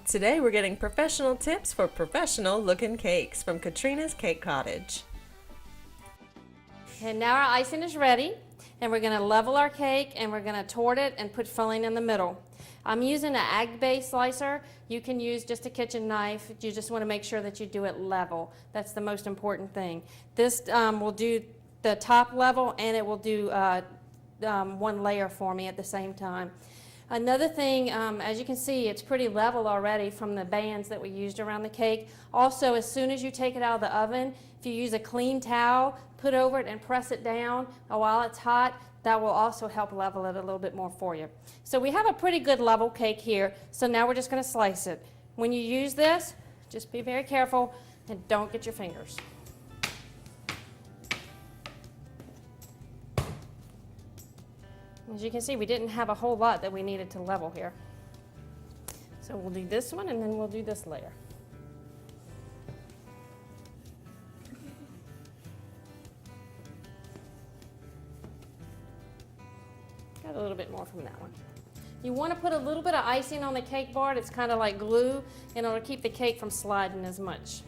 Today we're getting professional tips for professional looking cakes from Catrina's Cake Cottage. And now our icing is ready, and we're going to level our cake and we're going to tort it and put filling in the middle. I'm using an ag-based slicer. You can use just a kitchen knife. You just want to make sure that you do it level. That's the most important thing. This will do the top level, and it will do one layer for me at the same time. Another thing, as you can see, it's pretty level already from the bands that we used around the cake. Also, as soon as you take it out of the oven, if you use a clean towel, put over it and press it down while it's hot, that will also help level it a little bit more for you. So we have a pretty good level cake here, so now we're just going to slice it. When you use this, just be very careful and don't get your fingers. As you can see, we didn't have a whole lot that we needed to level here. So we'll do this one and then we'll do this layer. Got a little bit more from that one. You want to put a little bit of icing on the cake board. It's kind of like glue, and it'll keep the cake from sliding as much.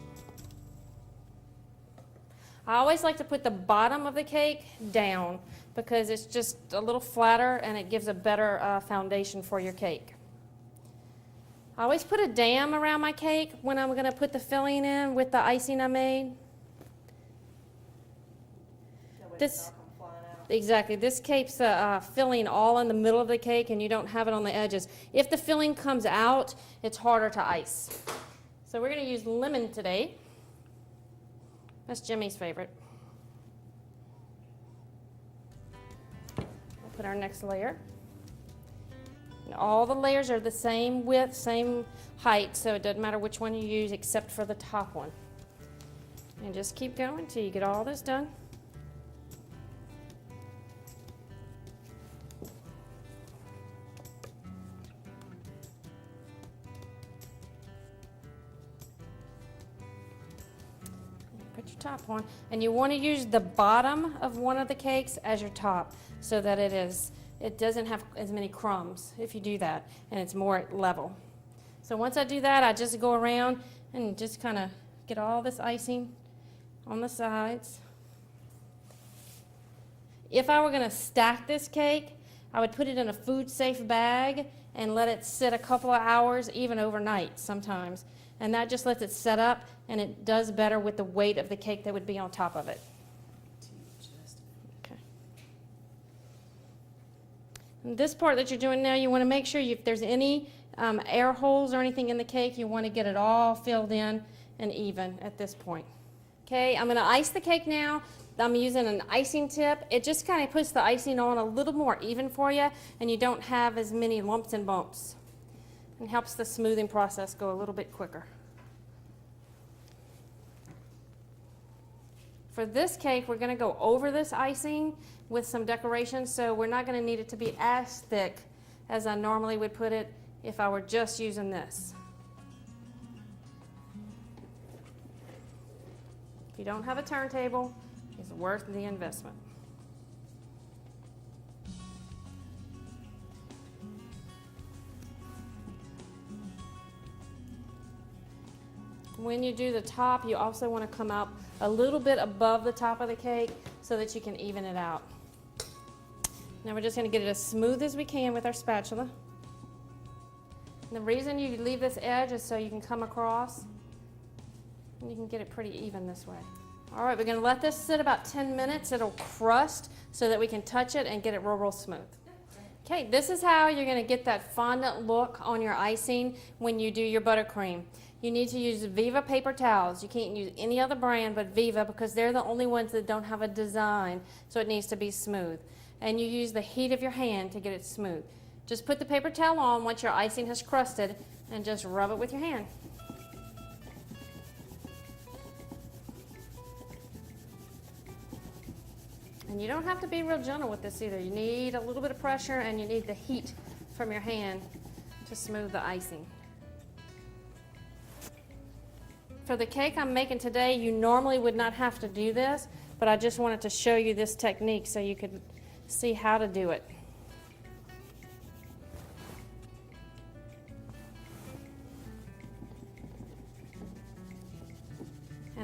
I always like to put the bottom of the cake down because it's just a little flatter and it gives a better foundation for your cake. I always put a dam around my cake when I'm going to put the filling in with the icing I made. Exactly. This keeps the filling all in the middle of the cake and you don't have it on the edges. If the filling comes out, it's harder to ice. So we're going to use lemon today. That's Jimmy's favorite. We'll put our next layer. And all the layers are the same width, same height, so it doesn't matter which one you use except for the top one. And just keep going until you get all this done. Put your top on, and you want to use the bottom of one of the cakes as your top so that it doesn't have as many crumbs if you do that, and it's more level. So once I do that, I just go around and just kind of get all this icing on the sides. If I were going to stack this cake, I would put it in a food safe bag and let it sit a couple of hours, even overnight sometimes. And that just lets it set up, and it does better with the weight of the cake that would be on top of it. Okay. And this part that you're doing now, you want to make sure if there's any air holes or anything in the cake, you want to get it all filled in and even at this point. Okay, I'm going to ice the cake now. I'm using an icing tip. It just kind of puts the icing on a little more even for you, and you don't have as many lumps and bumps. And helps the smoothing process go a little bit quicker. For this cake, we're going to go over this icing with some decorations, so we're not going to need it to be as thick as I normally would put it if I were just using this. If you don't have a turntable, it's worth the investment. When you do the top, you also want to come out a little bit above the top of the cake so that you can even it out. Now we're just going to get it as smooth as we can with our spatula. And the reason you leave this edge is so you can come across and you can get it pretty even this way. All right, we're going to let this sit about 10 minutes. It'll crust so that we can touch it and get it real smooth. Okay, this is how you're going to get that fondant look on your icing when you do your buttercream. You need to use Viva paper towels. You can't use any other brand but Viva because they're the only ones that don't have a design, so it needs to be smooth. And you use the heat of your hand to get it smooth. Just put the paper towel on once your icing has crusted and just rub it with your hand. And you don't have to be real gentle with this either. You need a little bit of pressure and you need the heat from your hand to smooth the icing. For the cake I'm making today, you normally would not have to do this, but I just wanted to show you this technique so you could see how to do it.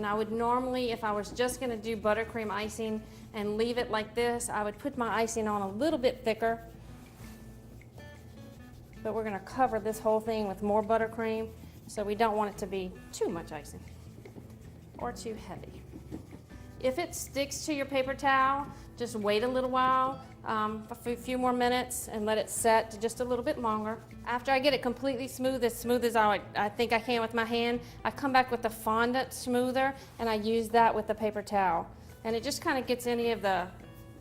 And I would normally, if I was just going to do buttercream icing and leave it like this, I would put my icing on a little bit thicker. But we're going to cover this whole thing with more buttercream, so we don't want it to be too much icing or too heavy. If it sticks to your paper towel, just wait a little while, a few more minutes, and let it set just a little bit longer. After I get it completely smooth as I think I can with my hand, I come back with the fondant smoother, and I use that with the paper towel. And it just kind of gets any of the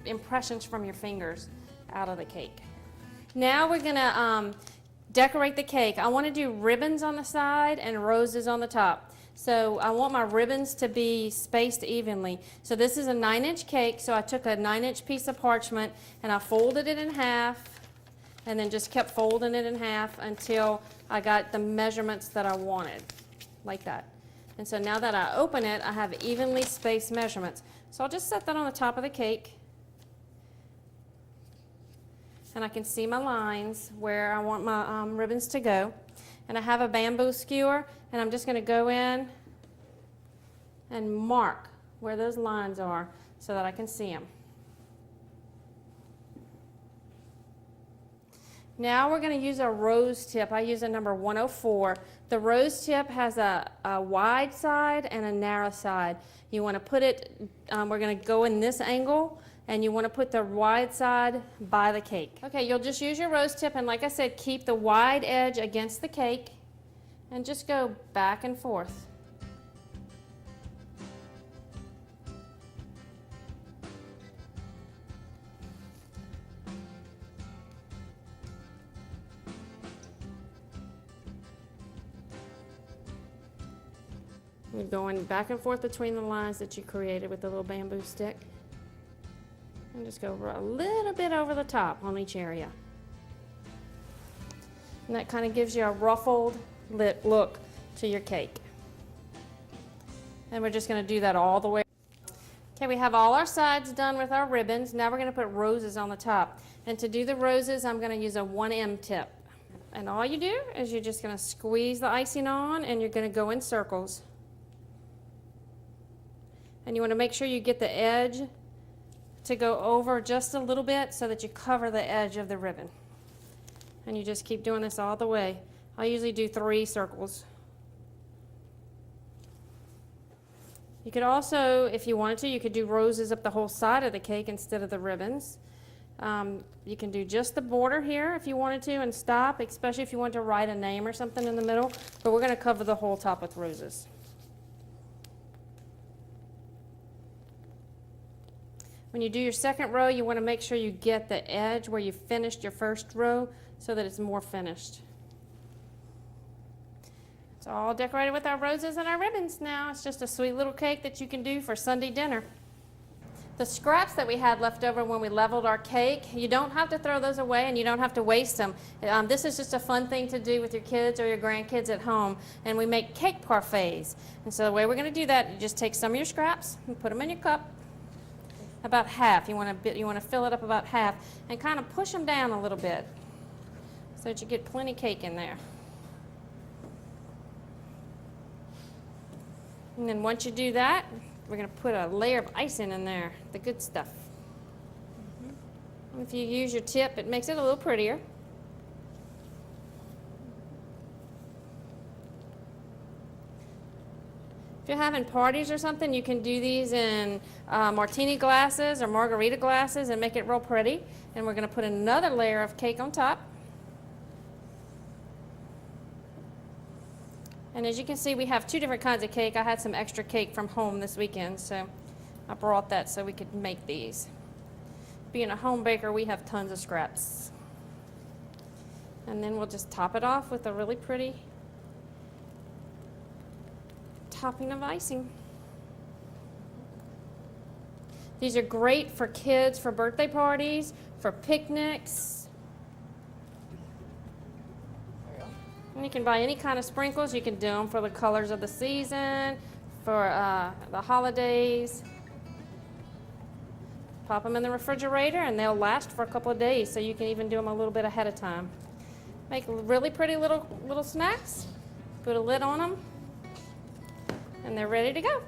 impressions from your fingers out of the cake. Now we're gonna decorate the cake. I want to do ribbons on the side and roses on the top. So I want my ribbons to be spaced evenly. So this is a 9-inch cake, so I took a 9-inch piece of parchment and I folded it in half and then just kept folding it in half until I got the measurements that I wanted, like that. And so now that I open it, I have evenly spaced measurements. So I'll just set that on the top of the cake. And I can see my lines where I want my ribbons to go. And I have a bamboo skewer, and I'm just going to go in and mark where those lines are so that I can see them. Now we're going to use a rose tip. I use a number 104. The rose tip has a wide side and a narrow side. You want to put it, we're going to go in this angle, and you want to put the wide side by the cake. Okay, you'll just use your rose tip, and like I said, keep the wide edge against the cake and just go back and forth. You're going back and forth between the lines that you created with the little bamboo stick. And just go a little bit over the top on each area. And that kind of gives you a ruffled look to your cake. And we're just going to do that all the way. Okay, we have all our sides done with our ribbons. Now we're going to put roses on the top. And to do the roses, I'm going to use a 1M tip. And all you do is you're just going to squeeze the icing on, and you're going to go in circles. And you want to make sure you get the edge to go over just a little bit so that you cover the edge of the ribbon. And you just keep doing this all the way. I usually do 3 circles. You could also, if you wanted to, you could do roses up the whole side of the cake instead of the ribbons. You can do just the border here if you wanted to and stop, especially if you want to write a name or something in the middle. But we're going to cover the whole top with roses. When you do your second row, you want to make sure you get the edge where you finished your first row so that it's more finished. It's all decorated with our roses and our ribbons now. It's just a sweet little cake that you can do for Sunday dinner. The scraps that we had left over when we leveled our cake, you don't have to throw those away and you don't have to waste them. This is just a fun thing to do with your kids or your grandkids at home. And we make cake parfaits. And so the way we're going to do that, you just take some of your scraps and put them in your cup. About half. You want to fill it up about half and kind of push them down a little bit so that you get plenty of cake in there. And then once you do that, we're going to put a layer of icing in there, the good stuff. If you use your tip, it makes it a little prettier. If you're having parties or something, you can do these in martini glasses or margarita glasses and make it real pretty. And we're going to put another layer of cake on top. And as you can see, we have 2 different kinds of cake. I had some extra cake from home this weekend, so I brought that so we could make these. Being a home baker, we have tons of scraps. And then we'll just top it off with a really pretty topping of icing. These are great for kids, for birthday parties, for picnics. And you can buy any kind of sprinkles. You can do them for the colors of the season, for the holidays. Pop them in the refrigerator and they'll last for a couple of days, so you can even do them a little bit ahead of time. Make really pretty little snacks, put a lid on them, and they're ready to go.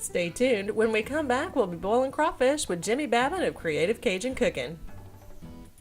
Stay tuned. When we come back, we'll be boiling crawfish with Jimmy Babin of Creative Cajun Cooking.